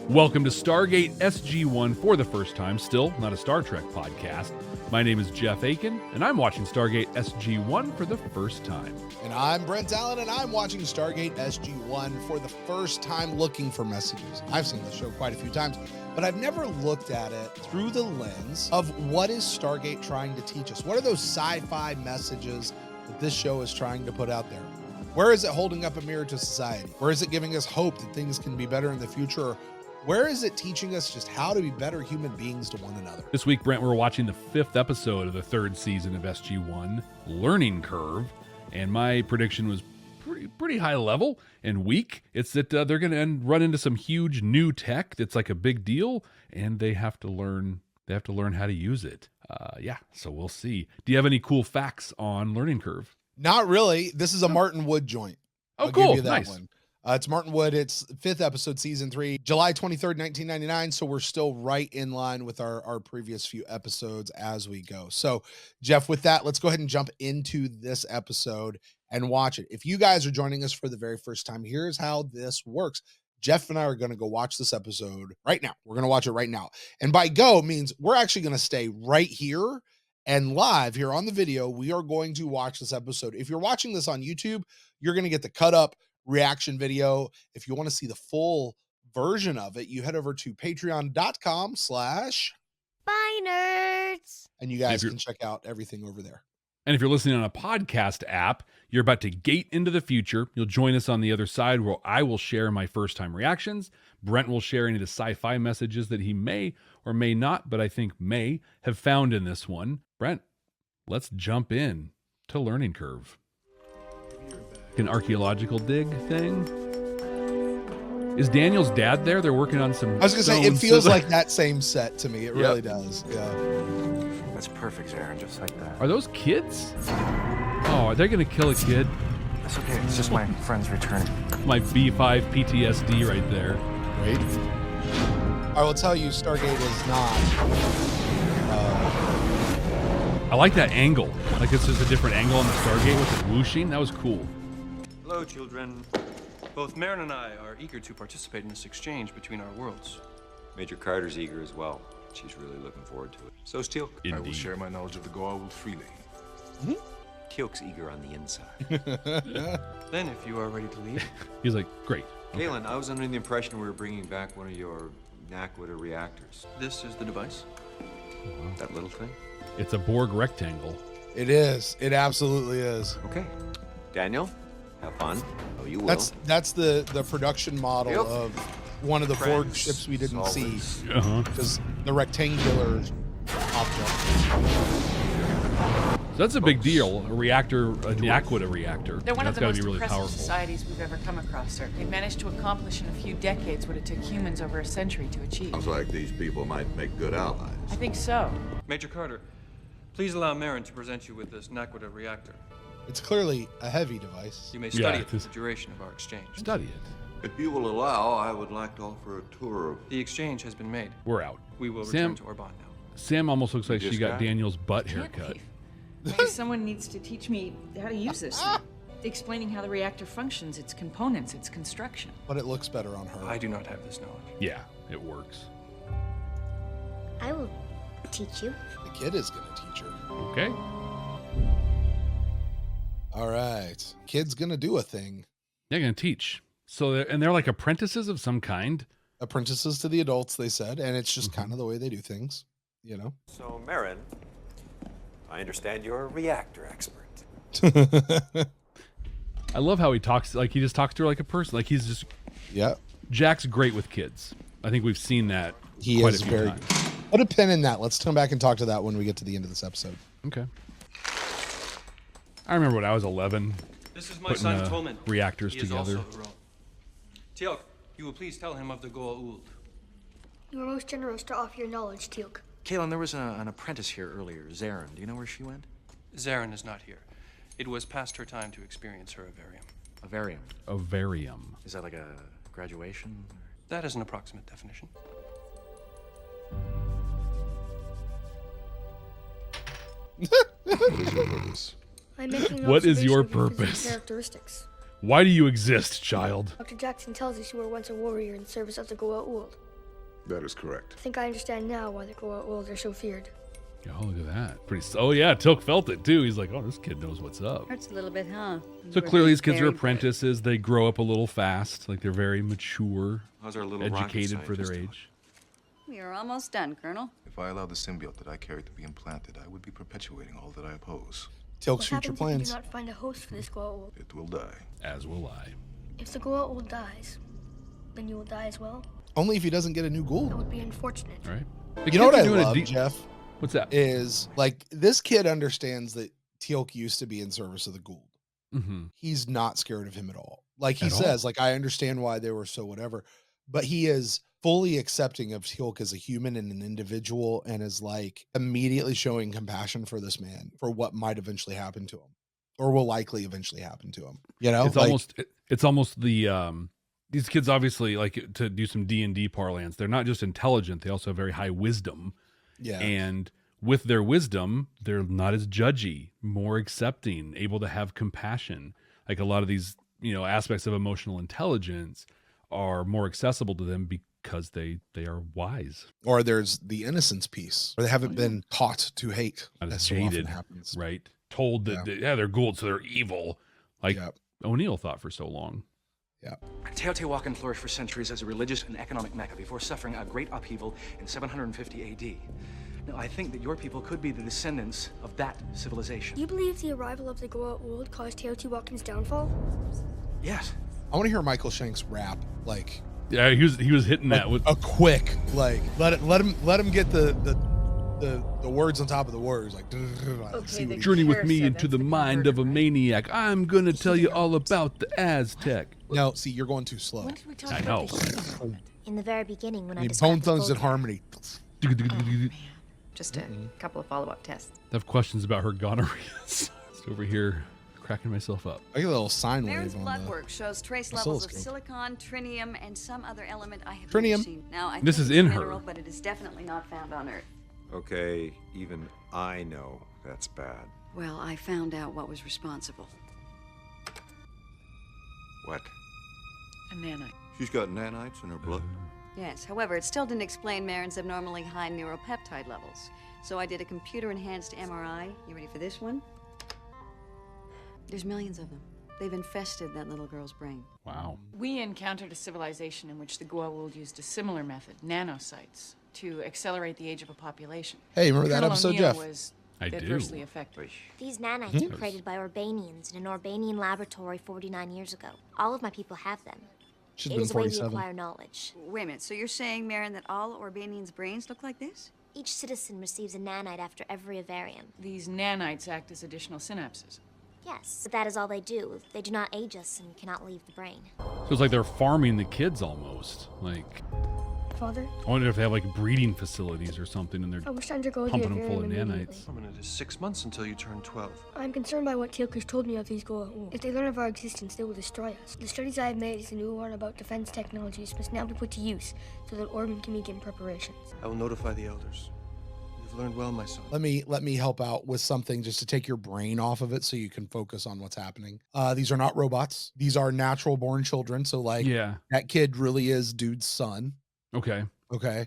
Welcome to Stargate SG1 for the first time, still not a Star Trek podcast. My name is Jeff Aiken, and I'm watching Stargate SG1 for the first time. And I'm Brent Allen, and I'm watching Stargate SG1 for the first time, looking for messages. I've seen the show quite a few times, but I've never looked at it through the lens of what is Stargate trying to teach us? What are those sci-fi messages that this show is trying to put out there? Where is it holding up a mirror to society? Where is it giving us hope that things can be better in the future? Where is it teaching us just how to be better human beings to one another? This week, Brent, we're watching the 5th episode of the 3rd season of SG1, Learning Curve, and my prediction was pretty high level and weak. It's that they're going to run into some huge new tech that's like a big deal, and they have to learn how to use it. So we'll see. Do you have any cool facts on Learning Curve? Not really. This is a Martin Wood joint. I'll cool. Give you that Nice. one. It's Martin Wood. It's 5th episode, season 3, July 23rd, 1999. So we're still right in line with our previous few episodes as we go. So, Jeff, with that, let's go ahead and jump into this episode and watch it. If you guys are joining us for the very first time, here's how this works. Jeff and I are going to go watch this episode right now. We're going to watch it right now. And by go means we're actually going to stay right here and live here on the video. We are going to watch this episode. If you're watching this on YouTube, you're going to get the cut up reaction video. If you want to see the full version of it, you head over to patreon.com/ByNerds, and you guys can check out everything over there. And if you're listening on a podcast app, you're about to gate into the future. You'll join us on the other side where I will share my first-time reactions. Brent will share any of the sci-fi messages that he may or may not, but I think may have found in this one. Brent, let's jump in to Learning Curve. An archaeological dig thing. Is Daniel's dad there? They're working on some. I was gonna say it feels like that same set to me. It really does. Yeah. That's perfect, Aaron. Just like that. Are those kids? Oh, are they gonna kill a kid? That's okay. It's just my friend's returning. My B5 PTSD right there. Right. I will tell you, Stargate is not. I like that angle. Like it's just a different angle on the Stargate with the whooshing. That was cool. Hello, children. Both Marin and I are eager to participate in this exchange between our worlds. Major Carter's eager as well. She's really looking forward to it. So's Teal'c. Indeed. I will share my knowledge of the Goa'uld freely. Teal'c's eager on the inside. Then, if you are ready to leave. He's like, great. Galen, I was under the impression we were bringing back one of your Nakwita reactors. This is the device. That little thing? It's a Borg rectangle. It is. It absolutely is. Okay. Daniel, have fun. Oh, you will. That's the production model Yep. of one of the Borg Friends, ships we didn't see. solvents. Because the rectangular object. So that's a big deal. A reactor, a Nakwita reactor. They're one That's of the gotta most be really impressive powerful. societies we've ever come across, sir. They've managed to accomplish in a few decades what it took humans over a century to achieve. Sounds like these people might make good allies. I think so. Major Carter, please allow Marin to present you with this Nakwita reactor. It's clearly a heavy device. You may study Yeah, it for the duration of our exchange. Study it. If you will allow, I would like to offer a tour of... The exchange has been made. We're out. We will Sam- return to our bond now. Sam almost looks like she This got guy? Daniel's butt Can't haircut. be. Maybe someone needs to teach me how to use this thing. Explaining how the reactor functions, its components, its construction. But it looks better on her. I do not have this knowledge. Yeah, it works. I will teach you. The kid is going to teach her. Okay. All right. Kid's going to do a thing. They're gonna teach. So they're like apprentices of some kind. Apprentices to the adults, they said. And it's just kind of the way they do things, you know? So, Marin, I understand you're a reactor expert. I love how he talks. Like he just talks to her like a person. Like he's just. Yeah. Jack's great with kids. I think we've seen that. He quite is a few very times. good. Put a pin in that. Let's come back and talk to that when we get to the end of this episode. Okay. I remember when I was 11. This is my Putting, son, Tolman. reactors He is together. also Uro. Teal'c, you will please tell him of the Goa'uld. You are most generous to offer your knowledge, Teal'c. Kalen, there was an apprentice here earlier, Zarin. Do you know where she went? Zarin is not here. It was past her time to experience her Avarium. Avarium. Ovarium. Is that like a graduation? That is an approximate definition. I'm making an What is your observation of physical purpose? Characteristics. Why do you exist, child? Dr. Jackson tells us you were once a warrior in service of the Goa'uld. That is correct. I think I understand now why the Goa'uld are so feared. Oh, look at that. Oh, yeah, Tilk felt it too. He's like, oh, this kid knows what's up. Hurts a little bit, huh? So clearly these kids are apprentices. They grow up a little fast. Like they're very mature, How's our little educated for their rocket age. We are almost done, Colonel. If I allow the symbiote that I carry to be implanted, I would be perpetuating all that I oppose. Tilk's What future happens if you plans. do not find a host for this Goa'uld? It will die. As will I. If the Goa'uld dies, then you will die as well. Only if he doesn't get a new That Goa'uld. would be unfortunate. All right. You know what I love, Jeff? What's that? Is like this kid understands that Teal'c used to be in service of the Goa'uld. Mm-hmm. He's not scared of him at all. Like he At all. says, like I understand why they were so whatever, but he is fully accepting of Teal'c as a human and an individual, and is like immediately showing compassion for this man for what might eventually happen to him, or will likely eventually happen to him. You know, It's almost the these kids obviously, like, to do some D&D parlance, they're not just intelligent, they also have very high wisdom. Yeah. And with their wisdom, they're not as judgy, more accepting, able to have compassion. Like a lot of these, aspects of emotional intelligence are more accessible to them because they are wise. Or there's the innocence piece, or they haven't been taught to hate. Not as so often jaded, happens. right? Told that, they're Goa'uld, so they're evil. Like O'Neill thought for so long. Yeah. Teotihuacan flourished for centuries as a religious and economic mecca before suffering a great upheaval in 750 AD. Now, I think that your people could be the descendants of that civilization. You believe the arrival of the Goa'uld caused Teotihuacan's downfall? Yes. I want to hear Michael Shanks rap, like Yeah, he was hitting that with a quick, like let him get the words on top of the words, like see what he- journey with me into the mind of a maniac. I'm gonna tell you all about the Aztec. No, see, you're going too slow. I know. In the very beginning, when I bone thugs in harmony. Just a couple of follow-up tests. I have questions about her gonorrhea. Just over here cracking myself up. I get a little sine Marin's wave on blood the work shows trace levels of oscilloscope. silicon, trinium, and some other element I have Trinium. never seen. Now, I This think is it's in a her. mineral, but it is definitely not found on Earth. Okay, even I know that's bad. Well, I found out what was responsible. What? A nanite. She's got nanites in her blood. Yes, however, it still didn't explain Marin's abnormally high neuropeptide levels. So I did a computer-enhanced MRI. You ready for this one? There's millions of them. They've infested that little girl's brain. Wow. We encountered a civilization in which the Goa'uld used a similar method, nanosites, to accelerate the age of a population. Hey, remember that Colonel episode, O'Neill Jeff? was I do. adversely affected. These nanites were created by Urbanians in an Urbanian laboratory 49 years ago. All of my people have them. She's It been is a way we 47. acquire knowledge. Wait a minute, so you're saying, Marin, that all Urbanians' brains look like this? Each citizen receives a nanite after every ovarium. These nanites act as additional synapses. Yes, but that is all they do. They do not age us and cannot leave the brain. So it's like they're farming the kids almost. Like, Father, I wonder if they have like breeding facilities or something and they're I wish time to go to the pumping them full of ovarium nanites. immediately. I mean, it is 6 months until you turn 12. I'm concerned by what Teal'c has told me of these Goa'uld. If they learn of our existence, they will destroy us. The studies I have made as a new one about defense technologies must now be put to use so that Orban can begin preparations. I will notify the elders. You've learned well, my son. Let me help out with something just to take your brain off of it so you can focus on what's happening. These are not robots. These are natural born children. So like Yeah. that kid really is dude's son. Okay. Okay.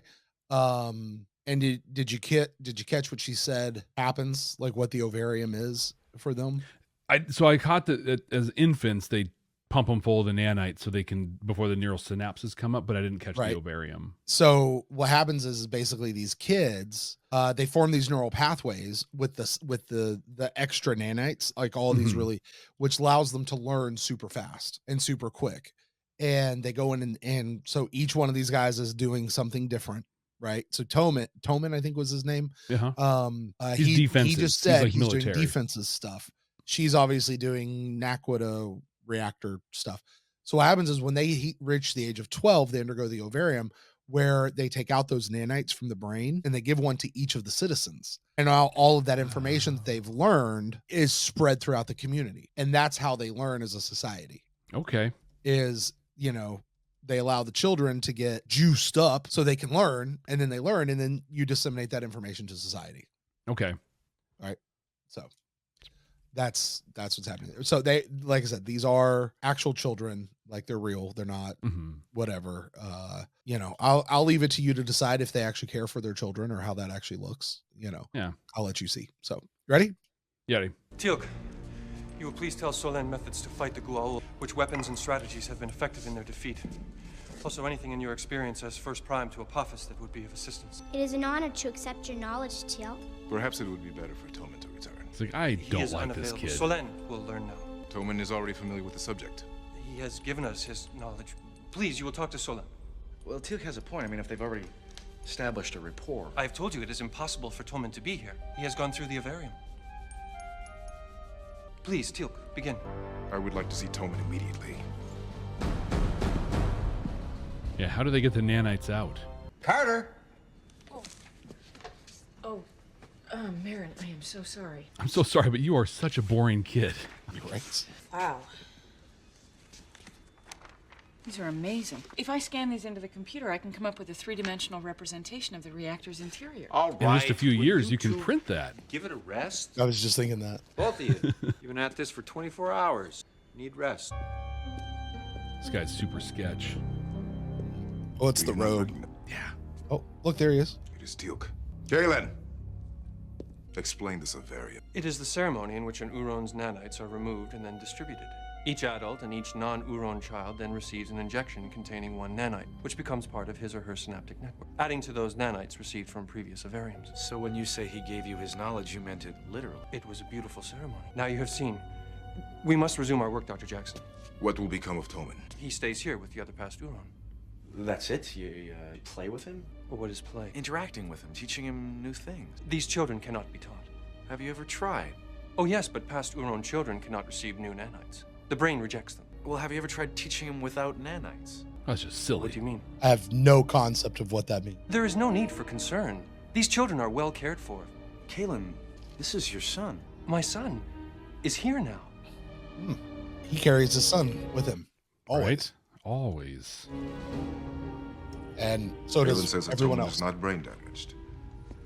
And did you catch what she said happens, like what the ovarium is for them? I caught that as infants they pump them full of the nanites so they can before the neural synapses come up, but I didn't catch Right. the ovarium. So what happens is basically these kids, they form these neural pathways with the extra nanites, like all these Mhm. really, which allows them to learn super fast and super quick. And they go in and so each one of these guys is doing something different, right? So Toman, I think was his name. Uh-huh. He's He defensive. just He's said like he's doing military. defenses stuff. She's obviously doing Naquita reactor stuff. So what happens is when they reach the age of 12, they undergo the ovarium, where they take out those nanites from the brain and they give one to each of the citizens. And all of that information that they've learned is spread throughout the community. And that's how they learn as a society Okay. is, they allow the children to get juiced up so they can learn, and then they learn, and then you disseminate that information to society. Okay. So that's what's happening there. So they, like I said, these are actual children. Like they're real. They're not Mm-hmm. whatever. You know, I'll leave it to you to decide if they actually care for their children or how that actually looks. You know, Yeah. I'll let you see. So, ready? Yeah. Teal'c, you will please tell Solen methods to fight the Gua'ul, which weapons and strategies have been effective in their defeat. Also, anything in your experience as first prime to Apophis that would be of assistance. It is an honor to accept your knowledge, Teal'c. Perhaps it would be better for Toman to return. It's like, I He don't is like this unavailable. kid. Solen will learn now. Toman is already familiar with the subject. He has given us his knowledge. Please, you will talk to Solen. Well, Teal'c has a point. I mean, if they've already established a rapport. I've told you it is impossible for Toman to be here. He has gone through the Avarium. Please, Teal'c, begin. I would like to see Toman immediately. Yeah, how do they get the nanites out? Carter! Oh, Marin, I am so sorry. I'm so sorry, but you are such a boring kid. Right. Wow. These are amazing. If I scan these into the computer, I can come up with a three-dimensional representation of the reactor's interior. All In just a few will years, you can two print that. Give it a rest. I was just thinking that. Both of you. You've been at this for 24 hours. Need rest. This guy's super sketch. Oh, it's the road. Yeah. Oh, look, there he is. It is Teal'c. Galen! Explain this Avarium. It is the ceremony in which an Uron's nanites are removed and then distributed. Each adult and each non-Uron child then receives an injection containing one nanite, which becomes part of his or her synaptic network, adding to those nanites received from previous Avariums. So when you say he gave you his knowledge, you meant it literally. It was a beautiful ceremony. Now you have seen. We must resume our work, Dr. Jackson. What will become of Toman? He stays here with the other past Uron. That's it? You play with him? Well, what is play? Interacting with him, teaching him new things. These children cannot be taught. Have you ever tried? Oh yes, but past Uron children cannot receive new nanites. The brain rejects them. Well, have you ever tried teaching him without nanites? That's just silly. What do you mean? I have no concept of what that means. There is no need for concern. These children are well cared for. Kalen, this is your son. My son is here now. He carries his son with him. Always. Right? Always. And so Galen does says that everyone Toman else. is not brain damaged.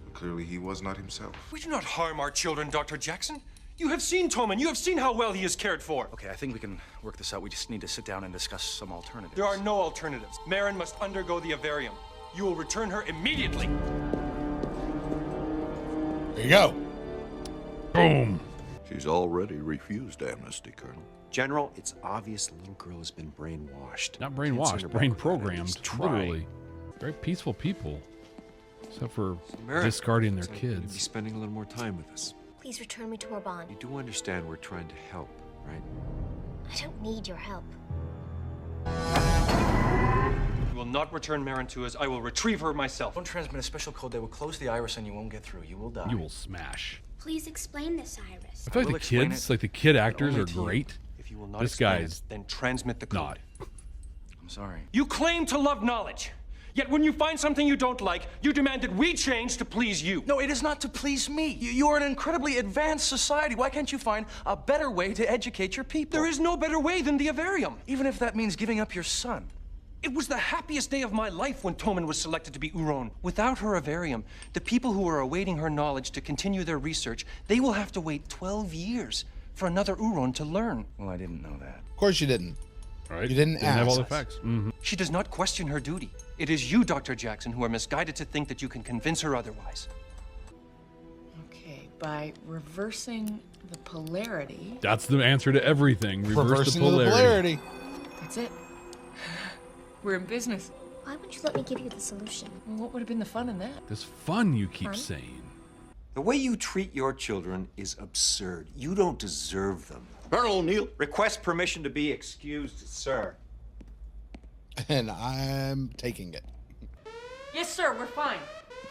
But clearly he was not himself. We do not harm our children, Dr. Jackson. You have seen Toman. You have seen how well he is cared for. Okay, I think we can work this out. We just need to sit down and discuss some alternatives. There are no alternatives. Marin must undergo the Avarium. You will return her immediately. There you go. Boom. She's already refused amnesty, Colonel. General, it's obvious the little girl has been brainwashed. Not Can't brainwashed, send her brain back without at programmed. least trying. Literally. Very peaceful people. Except for Marin, discarding their looks like you're gonna kids. be spending a little more time with us. Please return me to Orban. You do understand we're trying to help, right? I don't need your help. You will not return Marin to us. I will retrieve her myself. Don't transmit a special code. They will close the iris and you won't get through. You will die. You will smash. Please explain this, Iris. I feel like the explain kids, it, like the kid but actors only are to you. great. If you will not This explain guy's it, then transmit the code. not. I'm sorry. You claim to love knowledge. Yet when you find something you don't like, you demand that we change to please you. No, it is not to please me. You are an incredibly advanced society. Why can't you find a better way to educate your people? There is no better way than the Avarium. Even if that means giving up your son. It was the happiest day of my life when Toman was selected to be Uron. Without her Avarium, the people who are awaiting her knowledge to continue their research, they will have to wait 12 years for another Uron to learn. Well, I didn't know that. Of course you didn't. All right. You didn't have all ask. the facts. Mm-hmm. She does not question her duty. It is you, Dr. Jackson, who are misguided to think that you can convince her otherwise. Okay, by reversing the polarity. That's the answer to everything. Reverse Reversing the polarity. That's it. We're in business. Why wouldn't you let me give you the solution? Well, what would have been the fun in that? This fun you keep Fun? saying. The way you treat your children is absurd. You don't deserve them. Colonel O'Neill. Request permission to be excused, sir. And I'm taking it. Yes, sir, we're fine.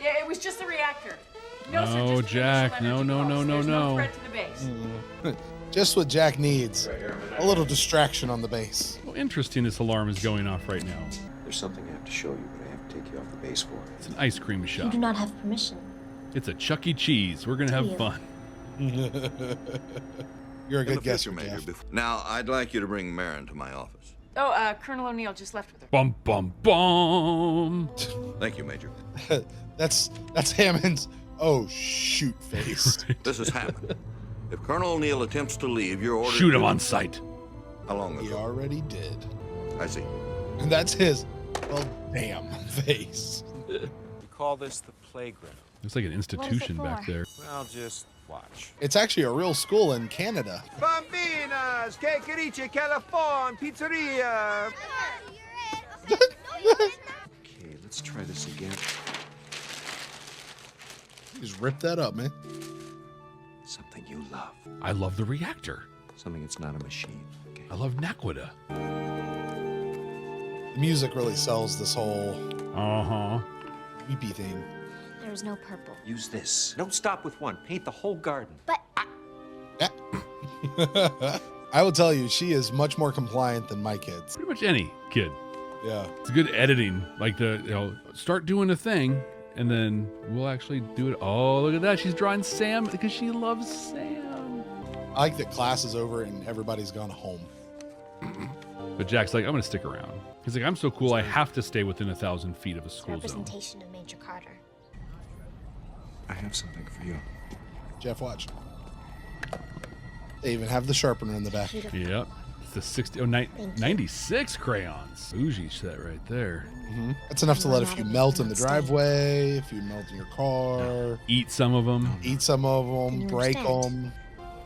Yeah, it was just the reactor. No, sir, No, just the Jack, initial no, energy no, pulse. no, There's no. no threat to the base. Just what Jack needs. A little distraction on the base. Well, interesting this alarm is going off right now. There's something I have to show you, but I have to take you off the base for. It's an ice cream You shop. do not have permission. It's a Chuck E. Cheese. We're going to have you? fun. You're a In the good guesser, future, Major. Jeff. Now, I'd like you to bring Marin to my office. Oh, Colonel O'Neill just left with her. Bum, bum, bum. Thank you, Major. That's Hammond's oh shoot face. This is Hammond. If Colonel O'Neill attempts to leave, your order. Shoot him on sight. How long He ago? already did. I see. And that's his, well, damn face. We call this the playground. It's like an institution back there. Well, just watch. It's actually a real school in Canada. Bambinas, cakerice, California, pizzeria. Okay, let's try this again. Just rip that up, man. Something you love. I love the reactor. Something that's not a machine. Okay. I love Naquita. The music really sells this whole weepy thing. There's no purple. Use this. Don't stop with one. Paint the whole garden. But I will tell you, she is much more compliant than my kids. Pretty much any kid. Yeah. It's good editing. Like start doing a thing, and then we'll actually do it. Oh, look at that. She's drawing Sam because she loves Sam. I like that class is over and everybody's gone home. But Jack's like, I'm going to stick around. He's like, I'm so cool, I have to stay within 1,000 feet of a it's a school zone. representation of Major Carter. I have something for you. Jeff, watch. They even have the sharpener in the back. Yep. It's the 96 crayons. Bougie set right there. That's enough to let a few melt in the driveway, a few melt in your car. Eat some of them. Eat some of them, break them.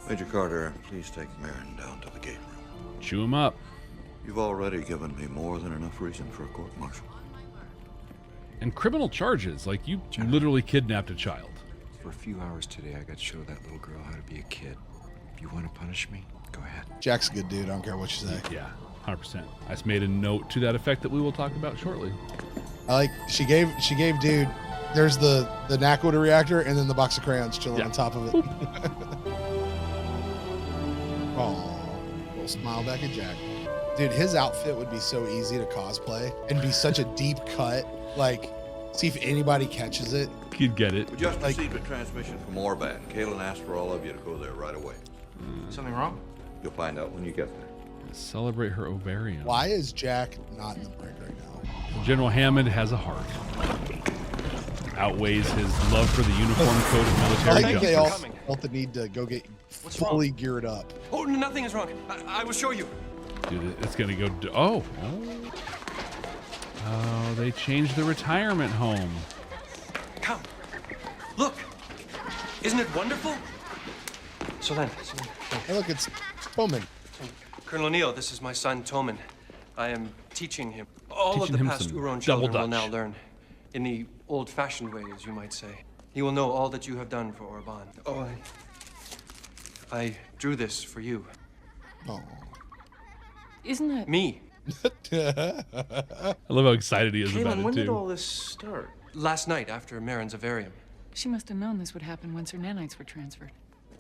Major Carter, please take Marion down to the gate room. Chew them up. You've already given me more than enough reason for a court-martial. And criminal charges. Like, you literally kidnapped a child. For a few hours today, I got to show that little girl how to be a kid. If you want to punish me, go ahead. Jack's a good dude. I don't care what you say. Yeah, 100%. I just made a note to that effect that we will talk about shortly. I like, she gave dude, there's the Naquita reactor and then the box of crayons chilling on top of it. Oh, little smile back at Jack. Dude, his outfit would be so easy to cosplay and be such a deep cut. Like, see if anybody catches it. You'd get it. We just received a transmission from Orban. Kalen asked for all of you to go there right away. Something wrong? You'll find out when you get there. Celebrate her ovarian. Why is Jack not in the break right now? General Hammond has a heart. Outweighs his love for the uniform code of military I think they all justice. felt the need to go get What's fully geared up. Oh, nothing is wrong. I will show you. Dude, it's going to go... Oh, they changed the retirement home. Come. Look. Isn't it wonderful? So then. Hey, look, it's Bowman. Colonel O'Neill, this is my son, Toman. I am teaching him all Teaching of the him past some Uron double children will Dutch. now learn. In the old-fashioned way, as you might say. He will know all that you have done for Orban. Oh, I drew this for you. Oh. Isn't that Me. I love how excited he is about Kaylin, it, when did too. all this start? Last night, after Marin's Avarium. She must have known this would happen once her nanites were transferred.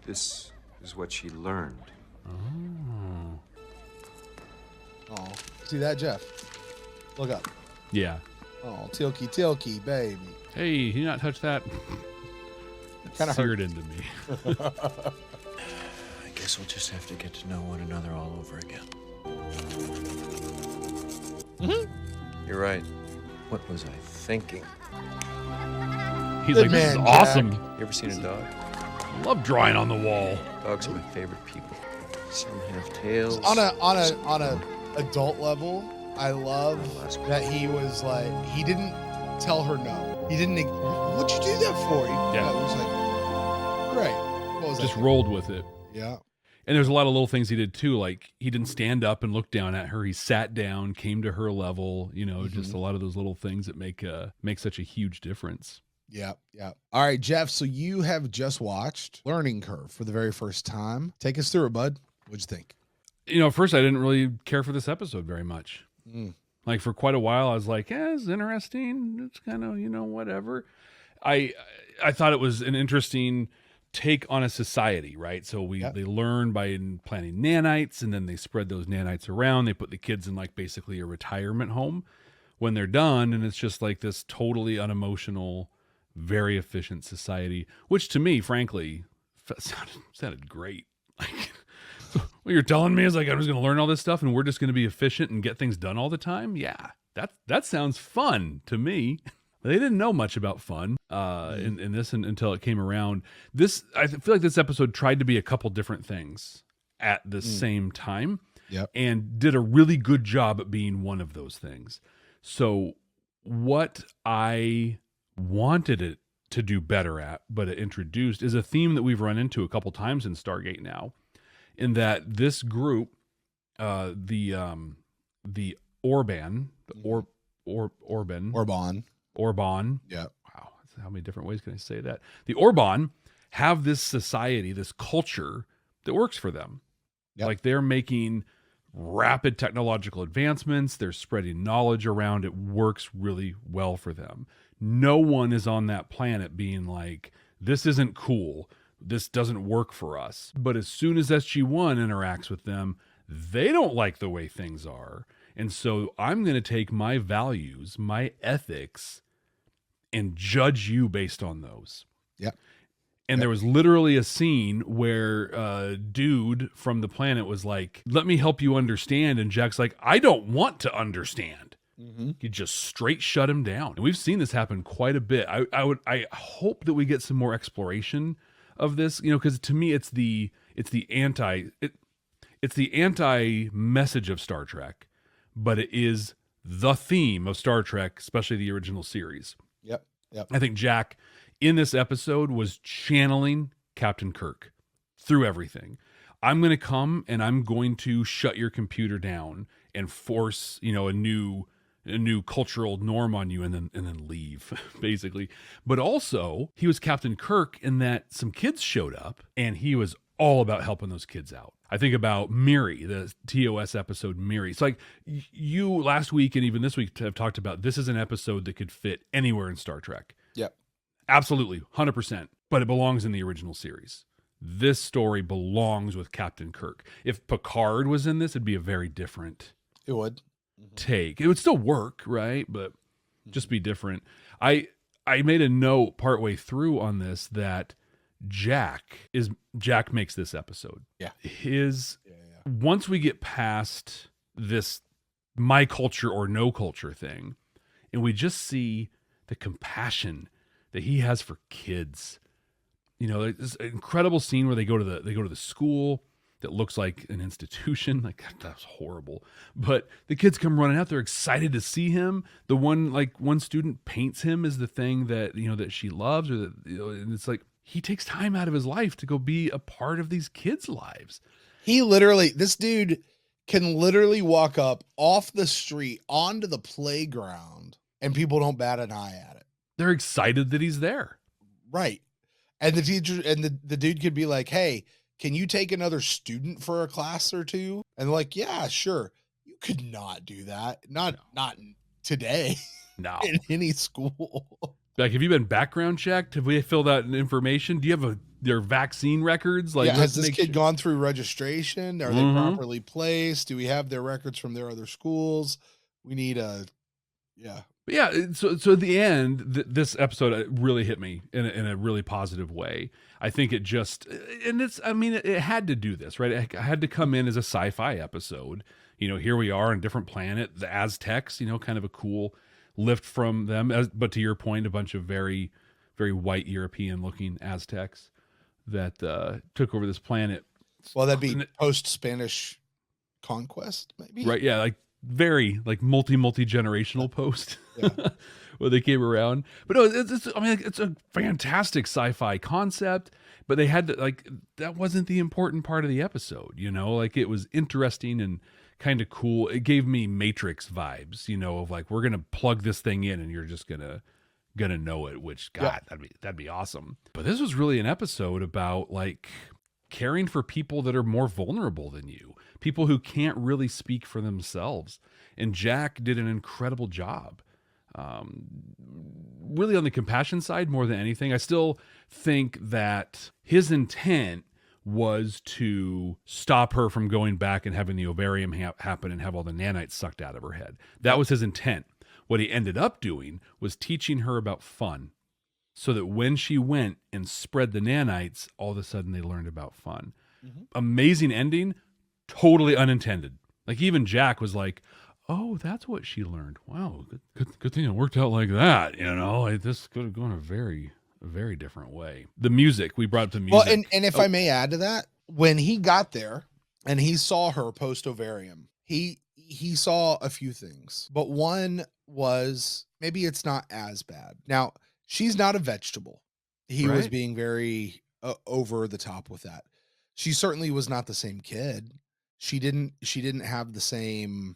This is what she learned. Oh, see that, Jeff? Look up. Yeah. Oh, tilky, baby. Hey, you not touch that? Kinda seared hurt. into me. I guess we'll just have to get to know one another all over again. You're right. What was I thinking? He's Good like, this is man, awesome. Jack. You ever seen a dog? I love drawing on the wall. Dogs are my favorite people. Some have tails. On a adult level, I love that he was like, he didn't tell her no. He didn't. What'd you do that for? Yeah. It was like, great. What was Just that? rolled with it. Yeah. And there's a lot of little things he did too. Like, he didn't stand up and look down at her. He sat down, came to her level, just a lot of those little things that make such a huge difference. Yeah. All right, Jeff. So you have just watched Learning Curve for the very first time. Take us through it, bud. What'd you think? At first I didn't really care for this episode very much. Mm. Like, for quite a while I was like, it's interesting. It's kind of, whatever. I thought it was an interesting take on a society, right? So they learn by planting nanites, and then they spread those nanites around. They put the kids in like basically a retirement home when they're done, and it's just like this totally unemotional, very efficient society, which to me, frankly, sounded great. Like, what you're telling me is like, I'm just going to learn all this stuff and we're just going to be efficient and get things done all the time. Yeah, that sounds fun to me. They didn't know much about fun in this until it came around. I feel like this episode tried to be a couple different things at the same time. Yep. and did a really good job at being one of those things. So what I wanted it to do better at, but it introduced, is a theme that we've run into a couple times in Stargate now, in that this group, the Orban, Orban. Yeah. Wow. How many different ways can I say that? The Orban have this society, this culture that works for them. Yep. Like they're making rapid technological advancements. They're spreading knowledge around. It works really well for them. No one is on that planet being like, this isn't cool. This doesn't work for us. But as soon as SG1 interacts with them, they don't like the way things are. And so I'm going to take my values, my ethics, and judge you based on those. Yep. And there was literally a scene where a dude from the planet was like, let me help you understand. And Jack's like, I don't want to understand. He just straight shut him down. And we've seen this happen quite a bit. I hope that we get some more exploration of this, because to me, it's the anti message of Star Trek, but it is the theme of Star Trek, especially the original series. Yep. I think Jack in this episode was channeling Captain Kirk through everything. I'm going to come and I'm going to shut your computer down and force, a new cultural norm on you and then leave, basically. But also, he was Captain Kirk in that some kids showed up and he was all about helping those kids out. I think about Miri, the TOS episode Miri. It's like you last week and even this week have talked about this is an episode that could fit anywhere in Star Trek. Yep. Absolutely, 100%. But it belongs in the original series. This story belongs with Captain Kirk. If Picard was in this, it'd be a very different take. It would still work, right? But just be different. I made a note partway through on this that Jack makes this episode. Yeah. Once we get past this my culture or no culture thing, and we just see the compassion that he has for kids. This incredible scene where they go to the school that looks like an institution. Like that's horrible. But the kids come running out. They're excited to see him. The one student paints him as the thing that, that she loves, or that, and it's like, he takes time out of his life to go be a part of these kids' lives. This dude can literally walk up off the street onto the playground and people don't bat an eye at it. They're excited that he's there. Right. And the teacher and the dude could be like, hey, can you take another student for a class or two? And they're like, yeah, sure. You could not do that. Not today. No. In any school. Like, have you been background checked? Have we filled out information? Do you have their vaccine records? Like, has this kid gone through registration? Are they properly placed? Do we have their records from their other schools? We need But yeah, so at the end, this episode really hit me in a really positive way. I think it just, and it had to do this, right? It had to come in as a sci-fi episode. Here we are on a different planet, the Aztecs, kind of a cool lift from them. But to your point, a bunch of very, very white European looking Aztecs that took over this planet. Well, that'd be post-Spanish conquest, maybe? Right, yeah, like very multi-generational post. Yeah. Where they came around. But no, it's a fantastic sci-fi concept, but they had to, that wasn't the important part of the episode, it was interesting and kind of cool. It gave me Matrix vibes, of like, we're going to plug this thing in and you're just going to know it, which God, that'd be awesome. But this was really an episode about caring for people that are more vulnerable than you, people who can't really speak for themselves. And Jack did an incredible job. Really on the compassion side more than anything. I still think that his intent was to stop her from going back and having the ovarium happen and have all the nanites sucked out of her head. That was his intent. What he ended up doing was teaching her about fun, so that when she went and spread the nanites, all of a sudden they learned about fun. Amazing ending, totally unintended. Even Jack was like, oh, that's what she learned. Wow, good thing it worked out like that. This could have gone a very, very different way. The music, we brought up the music. Well, and if I may add to that, when he got there and he saw her post ovarium. He saw a few things, but one was maybe it's not as bad. Now, she's not a vegetable. He was Right. being very over the top with that. She certainly was not the same kid. She didn't have the same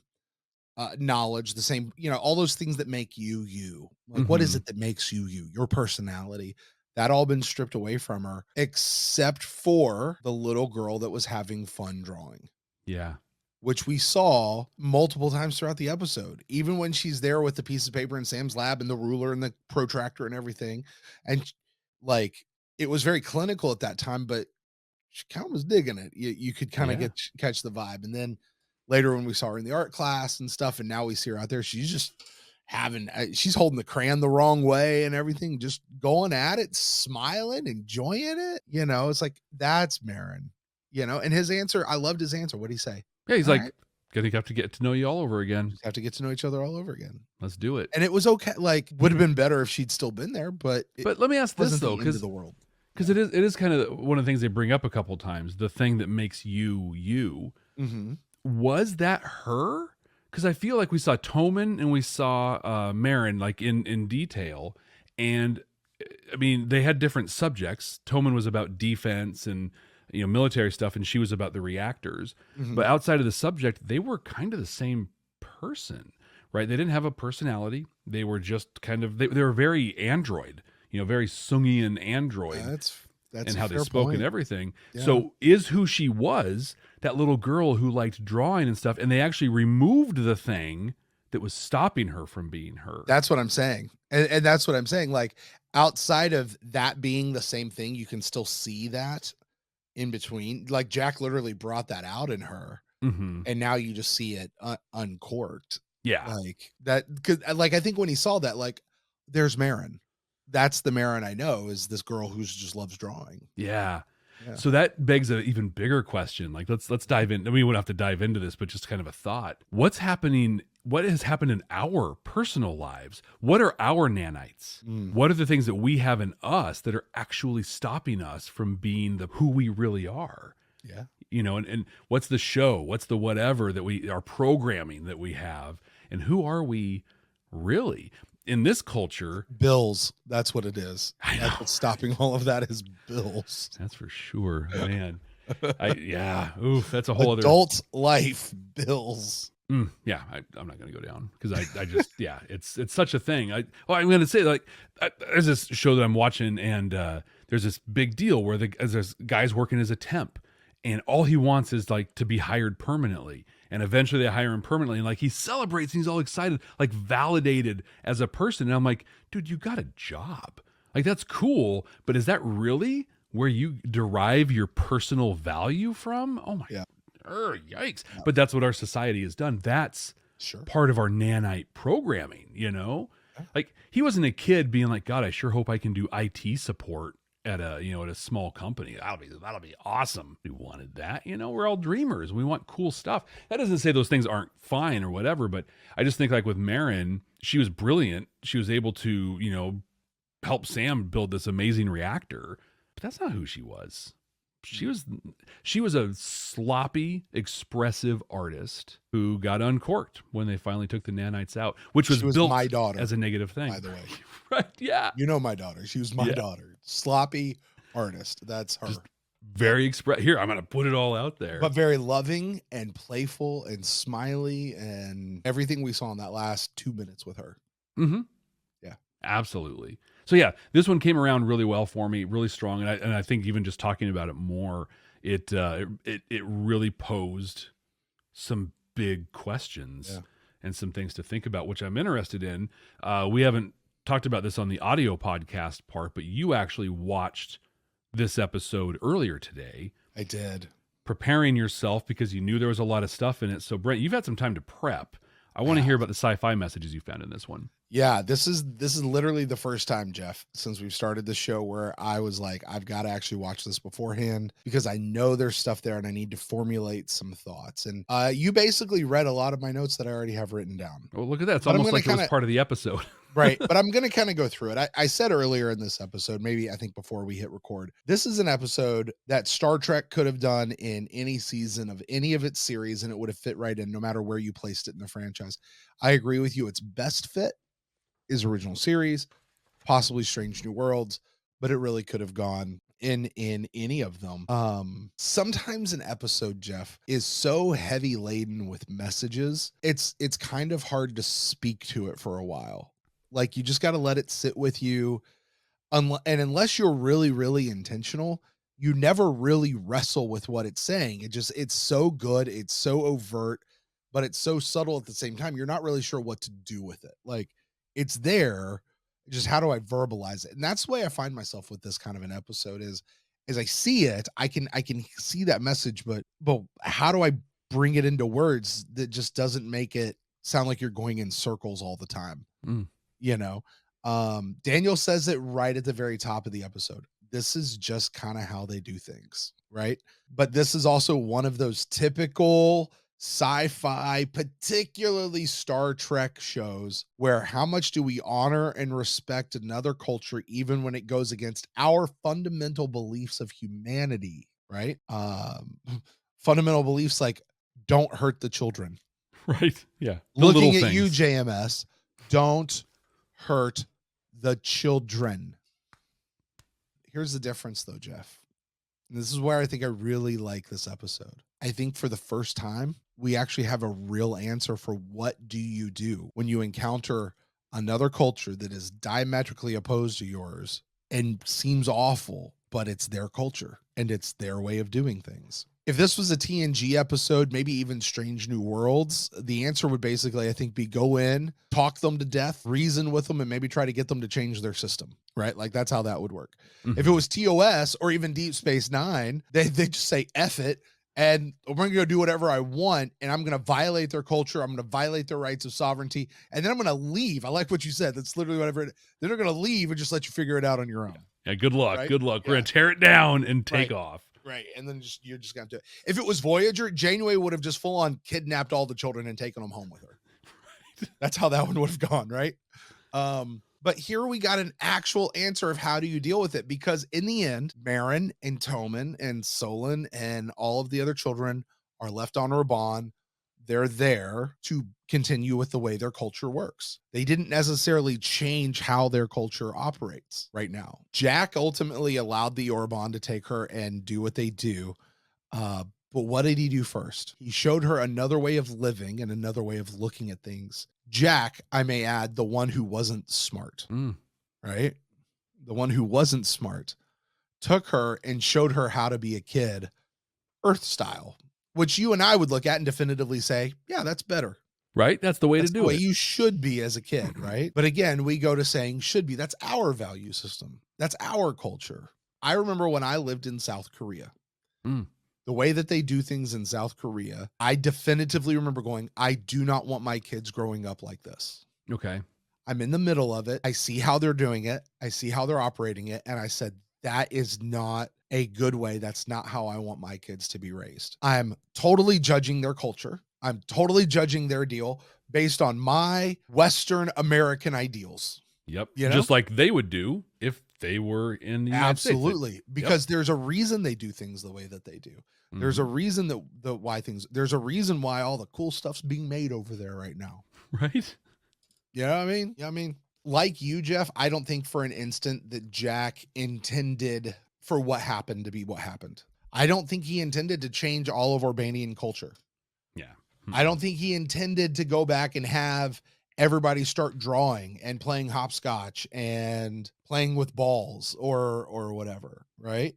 knowledge, the same, all those things that make you. Like, what is Mhm. it that makes you? Your personality. That all been stripped away from her, except for the little girl that was having fun drawing, Yeah. which we saw multiple times throughout the episode. Even when she's there with the piece of paper in Sam's lab and the ruler and the protractor and everything. And like, it was very clinical at that time, but she kind of was digging it. You could kind of Yeah. catch the vibe. And then later when we saw her in the art class and stuff, and now we see her out there, she's just she's holding the crayon the wrong way and everything, just going at it, smiling, enjoying it. It's like, that's Marin, and his answer, I loved his answer. What'd he say? Yeah, he's All like, right, gonna have to get to know you all over again. just have to get to know each other all over again. Let's do it. And it was okay. Like, would have been better if she'd still been there, but But let me ask this wasn't though, the end of the world. because it is kind of one of the things they bring up a couple times. The thing that makes you. Mm-hmm. Was that her? Because I feel like we saw Toman and we saw Marin like in detail, and I mean they had different subjects. Toman was about defense and military stuff, and she was about the reactors. Mhm. But outside of the subject, they were kind of the same person, right? They didn't have a personality. They were just kind of they were very android, very Sungian android. That's and a how they fair spoke point. and everything. Yeah. So is who she was that little girl who liked drawing and stuff, and they actually removed the thing that was stopping her from being her. That's what I'm saying. And that's what I'm saying. Like, outside of that being the same thing, you can still see that in between. Like, Jack literally brought that out in her, Mhm. and now you just see it uncorked. Yeah. Like that, because like I think when he saw that, like, there's Marin. That's the Marin I know, is this girl who's just loves drawing. Yeah. Yeah. So that begs an even bigger question. Like let's dive in. We wouldn't have to dive into this, but just kind of a thought. What's happening? What has happened in our personal lives? What are our nanites? What are the things that we have in us that are actually stopping us from being who we really are? Yeah. And what's the show? What's the whatever that we are programming that we have? And who are we really? In this culture, Bills. That's what it is. That's what's stopping all of that, is bills. That's for sure, man. Oof, that's a whole adult life bills. Yeah, I'm not going to go down because I just it's such a thing. I'm going to say, like, there's this show that I'm watching, and there's this big deal where there's guys working as a temp, and all he wants is like to be hired permanently. And eventually they hire him permanently, and like he celebrates and he's all excited, like validated as a person. And I'm like, dude, you got a job. Like, that's cool, but is that really where you derive your personal value from? Oh my God. Yikes. Yeah. But that's what our society has done. That's part of our nanite programming, Like, he wasn't a kid being like, God, I sure hope I can do IT support at a small company. That'll be awesome. We wanted that. We're all dreamers. We want cool stuff. That doesn't say those things aren't fine or whatever, but I just think, like, with Marin, she was brilliant. She was able to, help Sam build this amazing reactor, but that's not who she was. She was a sloppy, expressive artist who got uncorked when they finally took the nanites out, which was built my daughter, as a negative thing. by the way. Right? Yeah. My daughter. She was my daughter. Sloppy artist. That's her. Just very Here, I'm going to put it all out there. But very loving and playful and smiley, and everything we saw in that last 2 minutes with her. Mm-hmm. Yeah. Absolutely. So yeah, this one came around really well for me, really strong, and I think even just talking about it more, it really posed some big questions and some things to think about, which I'm interested in. We haven't talked about this on the audio podcast part, but you actually watched this episode earlier today. I did. Preparing yourself because you knew there was a lot of stuff in it. So Brent, you've had some time to prep. I want to hear about the sci-fi messages you found in this one. Yeah, this is literally the first time, Jeff, since we've started the show where I was like, I've got to actually watch this beforehand because I know there's stuff there and I need to formulate some thoughts. And you basically read a lot of my notes that I already have written down. Well, look at that. It's almost like it was part of the episode. Right. But I'm going to kind of go through it. I said earlier in this episode, maybe I think before we hit record, this is an episode that Star Trek could have done in any season of any of its series, and it would have fit right in no matter where you placed it in the franchise. I agree with you. Its best fit is original series, possibly Strange New Worlds, but it really could have gone in any of them. Sometimes an episode, Jeff, is so heavy laden with messages, it's kind of hard to speak to it for a while. Like, you just got to let it sit with you. And unless you're really, really intentional, you never really wrestle with what it's saying. It's so good. It's so overt, but it's so subtle at the same time. You're not really sure what to do with it. Like, it's there. Just how do I verbalize it? And that's the way I find myself with this kind of an episode is I see it, I can see that message, but how do I bring it into words that just doesn't make it sound like you're going in circles all the time? You know, Daniel says it right at the very top of the episode. This is just kind of how they do things, right? But this is also one of those typical sci-fi, particularly Star Trek shows where how much do we honor and respect another culture even when it goes against our fundamental beliefs of humanity, right? Fundamental beliefs like don't hurt the children. Right. Yeah. Looking at you, JMS, don't hurt the children. Here's the difference though, Jeff. And this is where I think I really like this episode. I think for the first time, we actually have a real answer for what do you do when you encounter another culture that is diametrically opposed to yours and seems awful, but it's their culture and it's their way of doing things. If this was a TNG episode, maybe even Strange New Worlds, the answer would basically, I think, be go in, talk them to death, reason with them, and maybe try to get them to change their system, right? Like, that's how that would work. Mm-hmm. If it was TOS or even Deep Space Nine, they just say, F it, and we're going to go do whatever I want, and I'm going to violate their culture, I'm going to violate their rights of sovereignty, and then I'm going to leave. I like what you said. That's literally whatever. Then they're going to leave and just let you figure it out on your own. Yeah, good luck. Right? Good luck. Yeah. We're going to tear it down and take off. Right. And then you're just going to do it. If it was Voyager, Janeway would have just full on kidnapped all the children and taken them home with her. Right. That's how that one would have gone. Right. But here we got an actual answer of how do you deal with it? Because in the end, Marin and Toman and Solon and all of the other children are left on Raban. They're there to continue with the way their culture works. They didn't necessarily change how their culture operates right now. Jack ultimately allowed the Orban to take her and do what they do. But what did he do first? He showed her another way of living and another way of looking at things. Jack, I may add, the one who wasn't smart, right? The one who wasn't smart took her and showed her how to be a kid, Earth style, which you and I would look at and definitively say, yeah, that's better. Right? That's the way That's to do the way it. you should be as a kid, right? But again, we go to saying should be. That's our value system. That's our culture. I remember when I lived in South Korea, the way that they do things in South Korea, I definitively remember going, I do not want my kids growing up like this. Okay. I'm in the middle of it. I see how they're doing it. I see how they're operating it. And I said, that is not a good way. That's not how I want my kids to be raised. I'm totally judging their culture. I'm totally judging their deal based on my Western American ideals. Yep. You know? Just like they would do if they were in the United States. Absolutely. Because there's a reason they do things the way that they do. There's a reason there's a reason why all the cool stuff's being made over there right now. Right. You know what I mean? Yeah, I mean, like you, Jeff, I don't think for an instant that Jack intended for what happened to be what happened. I don't think he intended to change all of Urbanian culture. Yeah. I don't think he intended to go back and have everybody start drawing and playing hopscotch and playing with balls or whatever, right?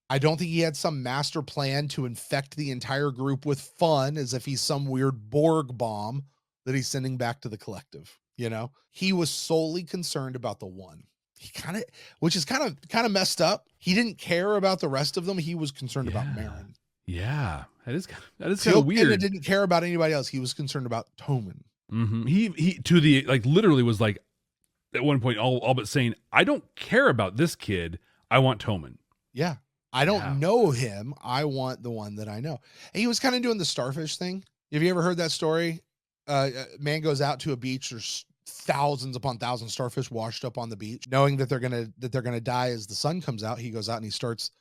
I don't think he had some master plan to infect the entire group with fun as if he's some weird Borg bomb that he's sending back to the collective. You know, he was solely concerned about the one. He which is kind of messed up. He didn't care about the rest of them. He was concerned about Marin. Yeah, that is kind of weird. And didn't care about anybody else. He was concerned about Toman. Mm-hmm. He to the literally was like at one point all but saying, I don't care about this kid. I want Toman. Yeah. I don't know him. I want the one that I know. And he was kind of doing the starfish thing. Have you ever heard that story? Man goes out to a beach. There's thousands upon thousands of starfish washed up on the beach, knowing that they're gonna die as the sun comes out. He goes out and he starts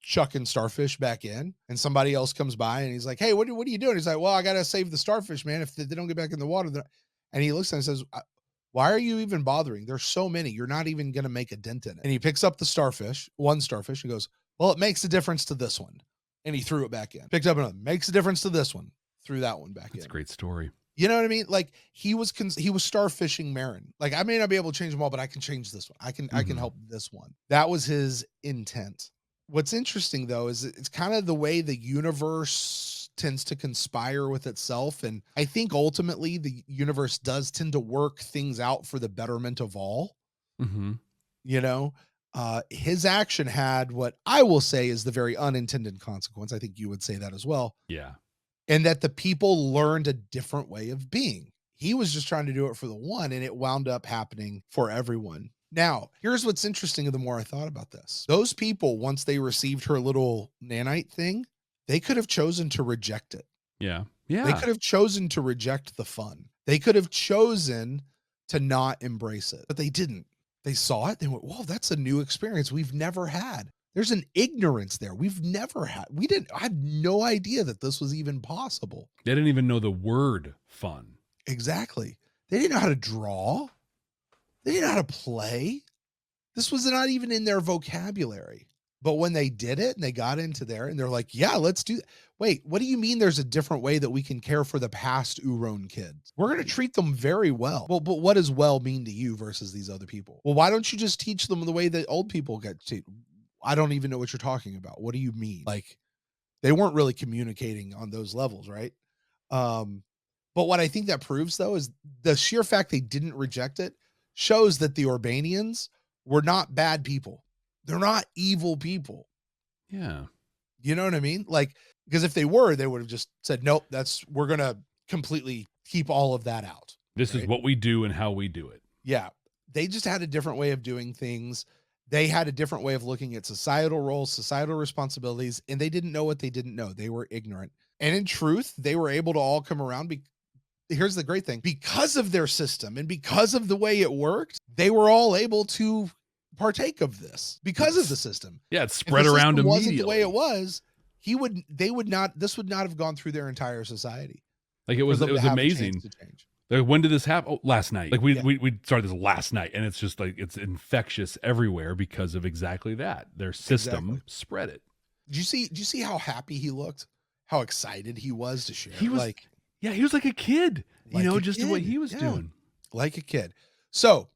chucking starfish back in, and somebody else comes by and he's like, "Hey, what are you doing?" He's like, "Well, I gotta save the starfish, man. If they don't get back in the water," and he looks at it and says, "Why are you even bothering? There's so many. You're not even gonna make a dent in it." And he picks up the starfish, one starfish, and goes, "Well, it makes a difference to this one," and he threw it back in. Picked up another, makes a difference to this one, threw that one back in. That's a great story. You know what I mean? Like he was starfishing Marin. Like, I may not be able to change them all, but I can change this one. I can help this one. That was his intent. What's interesting though is it's kind of the way the universe tends to conspire with itself, and I think ultimately the universe does tend to work things out for the betterment of all. Mm-hmm. You know, his action had what I will say is the very unintended consequence. I think you would say that as well. Yeah. And that the people learned a different way of being. He was just trying to do it for the one, and it wound up happening for everyone. Now, here's what's interesting the more I thought about this. Those people, once they received her little nanite thing, they could have chosen to reject it. Yeah. Yeah. They could have chosen to reject the fun. They could have chosen to not embrace it, but they didn't. They saw it. They went, "Whoa, that's a new experience we've never had." There's an ignorance there we've never had. I had no idea that this was even possible. They didn't even know the word fun. Exactly. They didn't know how to draw. They didn't know how to play. This was not even in their vocabulary. But when they did it and they got into there and they're like, "Yeah, let's do that." Wait, what do you mean there's a different way that we can care for the past Uron kids? We're going to treat them very well. Well, but what does well mean to you versus these other people? Well, why don't you just teach them the way that old people get treated? I don't even know what you're talking about. What do you mean? Like, they weren't really communicating on those levels, right? But what I think that proves, though, is the sheer fact they didn't reject it shows that the Urbanians were not bad people. They're not evil people. Yeah. You know what I mean? Like, because if they were, they would have just said, "Nope, we're going to completely keep all of that out." This is what we do and how we do it. Yeah. They just had a different way of doing things. They had a different way of looking at societal roles, societal responsibilities, and they didn't know what they didn't know. They were ignorant. And in truth, they were able to all come around. Here's the great thing. Because of their system and because of the way it worked, they were all able to partake of this because of the system. Yeah, it spread around immediately. Wasn't the way it was, this would not have gone through their entire society. Like it was amazing. Like, when did this happen? Oh, last night. Like we started this last night, and it's just like it's infectious everywhere because of exactly that. Their system spread it. Did you see how happy he looked? How excited he was to share. He was he was like a kid, just the way he was doing. Like a kid. So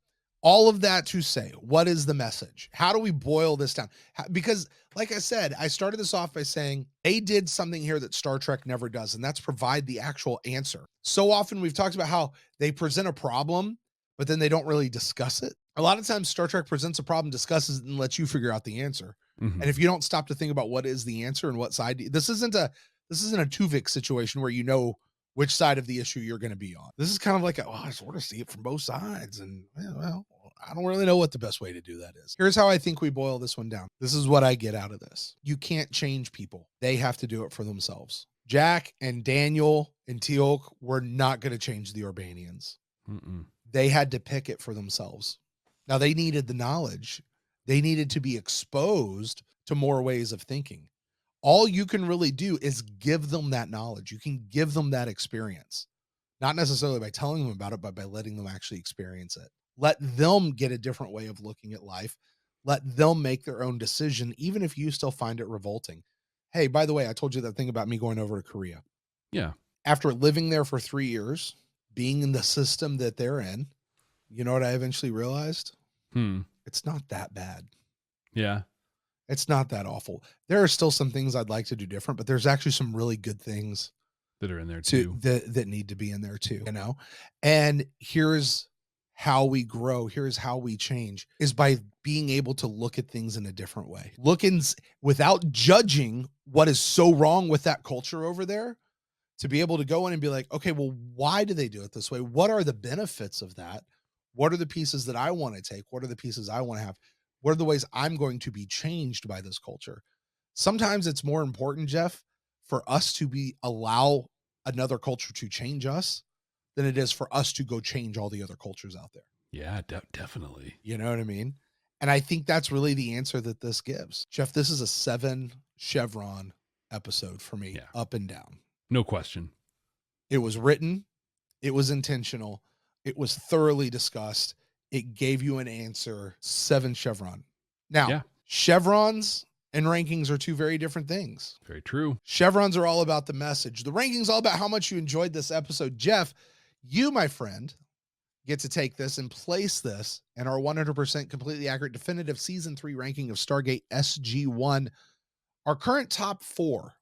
all of that to say, what is the message? How do we boil this down? Because like I said, I started this off by saying they did something here that Star Trek never does, and that's provide the actual answer. So often we've talked about how they present a problem, but then they don't really discuss it. A lot of times Star Trek presents a problem, discusses it, and lets you figure out the answer. Mm-hmm. And if you don't stop to think about what is the answer and what side, this isn't a Tuvix situation where you know which side of the issue you're going to be on. This is kind of like I sort of see it from both sides, and well, I don't really know what the best way to do that is. Here's how I think we boil this one down. This is what I get out of this. You can't change people. They have to do it for themselves. Jack and Daniel and Teal'c were not going to change the Urbanians. Mm-mm. They had to pick it for themselves. Now, they needed the knowledge. They needed to be exposed to more ways of thinking. All you can really do is give them that knowledge. You can give them that experience, not necessarily by telling them about it, but by letting them actually experience it. Let them get a different way of looking at life. Let them make their own decision, even if you still find it revolting. Hey, by the way, I told you that thing about me going over to Korea. Yeah. After living there for 3 years, being in the system that they're in, you know what I eventually realized? It's not that bad. Yeah. It's not that awful. There are still some things I'd like to do different, but there's actually some really good things that are in there too. That need to be in there too, And here's how we grow. Here's how we change is by being able to look at things in a different way. Without judging what is so wrong with that culture over there, to be able to go in and be like, okay, well, why do they do it this way? What are the benefits of that? What are the pieces that I want to take? What are the pieces I want to have? What are the ways I'm going to be changed by this culture? Sometimes it's more important, Jeff, for us to allow another culture to change us than it is for us to go change all the other cultures out there. Yeah, definitely. You know what I mean? And I think that's really the answer that this gives. Jeff, this is a 7 chevron episode for me, up and down. No question. It was written. It was intentional. It was thoroughly discussed. It gave you an answer. 7 chevron. Now, chevrons and rankings are two very different things. Very true. Chevrons are all about the message. The rankings all about how much you enjoyed this episode. Jeff, you, my friend, get to take this and place this in our 100% completely accurate definitive season 3 ranking of Stargate SG1. Our current top 4.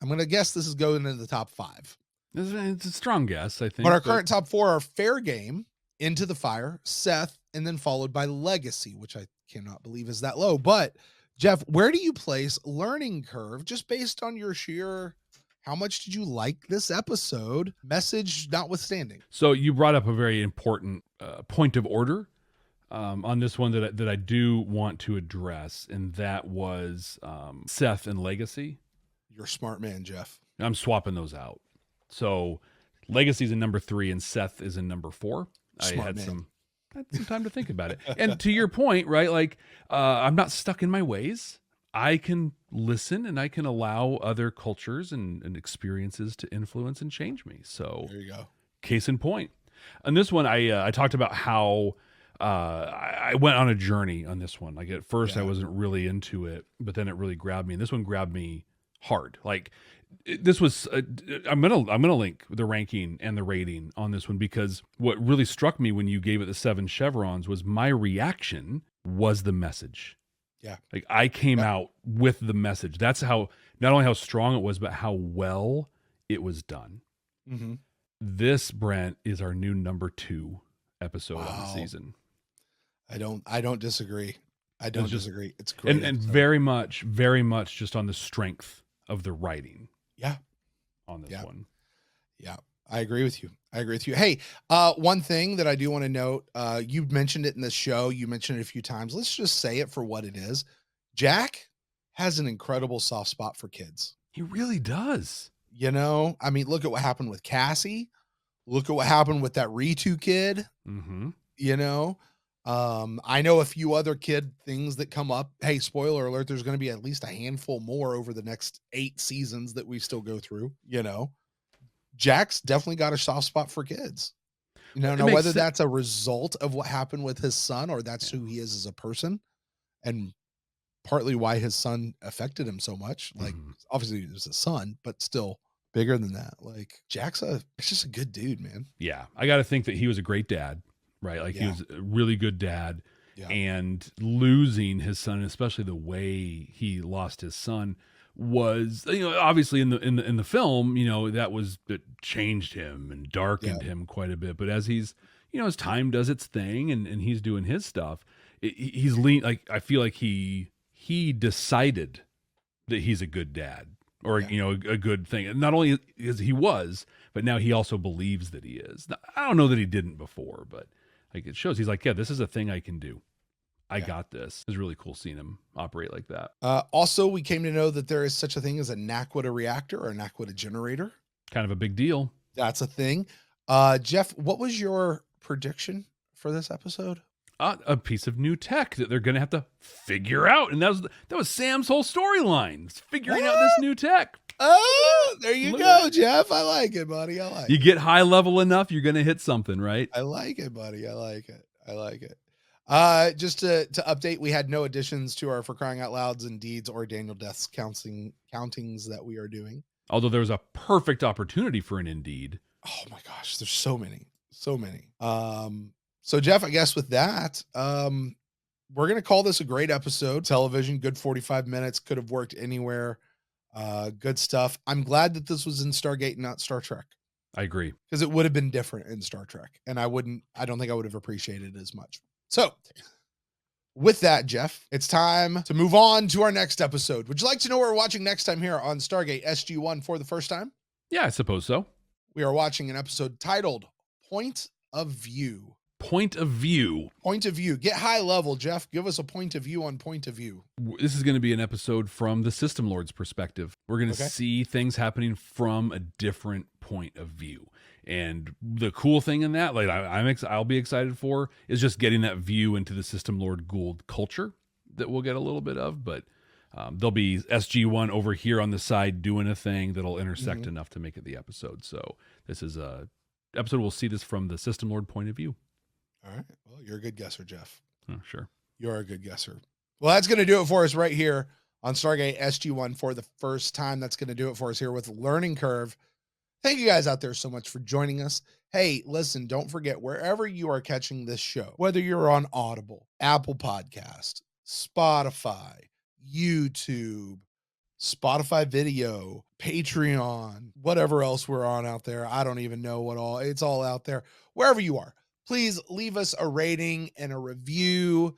I'm going to guess this is going into the top 5. It's a strong guess, I think. But our current top 4 are Fair Game, Into the Fire, Seth, and then followed by Legacy, which I cannot believe is that low. But Jeff, where do you place Learning Curve just based on your sheer, how much did you like this episode, message notwithstanding? So you brought up a very important point of order on this one that I do want to address, and that was Seth and Legacy. You're a smart man, Jeff. I'm swapping those out. So Legacy's in number 3 and Seth is in number 4. Smart I had man. some time to think about it. And to your point, right? Like I'm not stuck in my ways. I can listen and I can allow other cultures and experiences to influence and change me. So there you go. Case in point. On this one, I talked about how I went on a journey on this one. Like at first I wasn't really into it, but then it really grabbed me. And this one grabbed me hard. Like this was, I'm gonna link the ranking and the rating on this one, because what really struck me when you gave it the 7 chevrons was my reaction was the message. Yeah. Like I came out with the message. That's how, not only how strong it was, but how well it was done. Mm-hmm. This, Brent, is our new number 2 episode of the season. I don't disagree. I don't disagree. It's great. And very much just on the strength of the writing. Yeah. On this one. Yeah. I agree with you. Hey, one thing that I do want to note, you mentioned it in the show. You mentioned it a few times. Let's just say it for what it is. Jack has an incredible soft spot for kids. He really does. You know, I mean, look at what happened with Cassie. Look at what happened with that Ritu kid. Mm-hmm. You know, I know a few other kid things that come up. Hey, spoiler alert, there's going to be at least a handful more over the next 8 seasons that we still go through, you know. Jack's definitely got a soft spot for kids. You know, now whether that's a result of what happened with his son or that's who he is as a person, and partly why his son affected him so much. Like, obviously it was a son, but still bigger than that. Like, Jack's just a good dude, man. Yeah. I got to think that he was a great dad, right? Like he was a really good dad, and losing his son, especially the way he lost his son, was, you know, obviously in the film, you know, that changed him and darkened him quite a bit. But as he's, you know, as time does its thing and he's doing his stuff, he's like, I feel like he decided that he's a good dad, or, you know, a good thing. And not only is he was, but now he also believes that he is. Now, I don't know that he didn't before, but like it shows he's like, yeah, this is a thing I can do. I got this. It's really cool seeing him operate like that. Also, we came to know that there is such a thing as a Naquita reactor or a Naquita generator. Kind of a big deal. That's a thing. Jeff, what was your prediction for this episode? A piece of new tech that they're going to have to figure out. And that was Sam's whole storyline, figuring out this new tech. Oh, there you go, Jeff. I like it, buddy. I like it. You get high level enough, you're going to hit something, right? I like it, buddy. I like it. Just to update, we had no additions to our For Crying Out Louds and Deeds or Daniel Deaths countings that we are doing. Although there was a perfect opportunity for an Indeed. Oh my gosh, there's so many. So Jeff, I guess with that, we're going to call this a great episode. Television, good 45 minutes, could have worked anywhere. Good stuff. I'm glad that this was in Stargate, not Star Trek. I agree. Because it would have been different in Star Trek. And I don't think I would have appreciated it as much. So with that, Jeff, it's time to move on to our next episode. Would you like to know what we're watching next time here on Stargate SG1 for the first time? Yeah, I suppose so. We are watching an episode titled Point of View. Point of view. Point of view. Get high level, Jeff. Give us a point of view on Point of View. This is going to be an episode from the System Lord's perspective. We're going to see things happening from a different point of view. And the cool thing in that, like I'll be excited for, is just getting that view into the System Lord Gould culture that we'll get a little bit of. But there'll be SG1 over here on the side doing a thing that'll intersect enough to make it the episode. So this is a episode we'll see this from the System Lord point of view. All right. Well, you're a good guesser, Jeff. Oh, sure. You're a good guesser. Well, that's going to do it for us right here on Stargate SG1 for the first time. That's going to do it for us here with Learning Curve. Thank you guys out there so much for joining us. Hey, listen, don't forget, wherever you are catching this show, whether you're on Audible, Apple Podcast, Spotify, YouTube, Spotify Video, Patreon, whatever else we're on out there. I don't even know what all, it's all out there. Wherever you are, please leave us a rating and a review,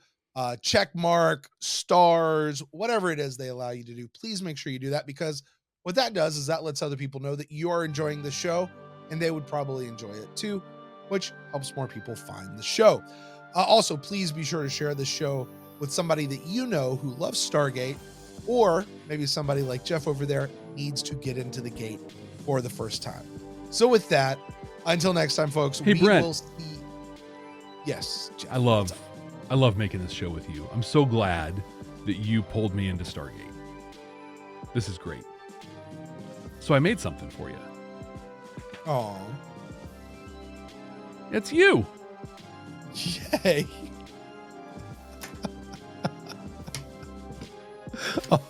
check mark, stars, whatever it is they allow you to do. Please make sure you do that, because what that does is that lets other people know that you are enjoying the show, and they would probably enjoy it too, which helps more people find the show. Also, please be sure to share this show with somebody that you know who loves Stargate, or maybe somebody like Jeff over there needs to get into the gate for the first time. So with that, until next time, folks, hey, we Brent. will see. Yes, Jeff, I love making this show with you. I'm so glad that you pulled me into Stargate. This is great. So I made something for you. Oh, it's you. Yay. Oh,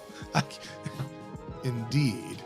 indeed.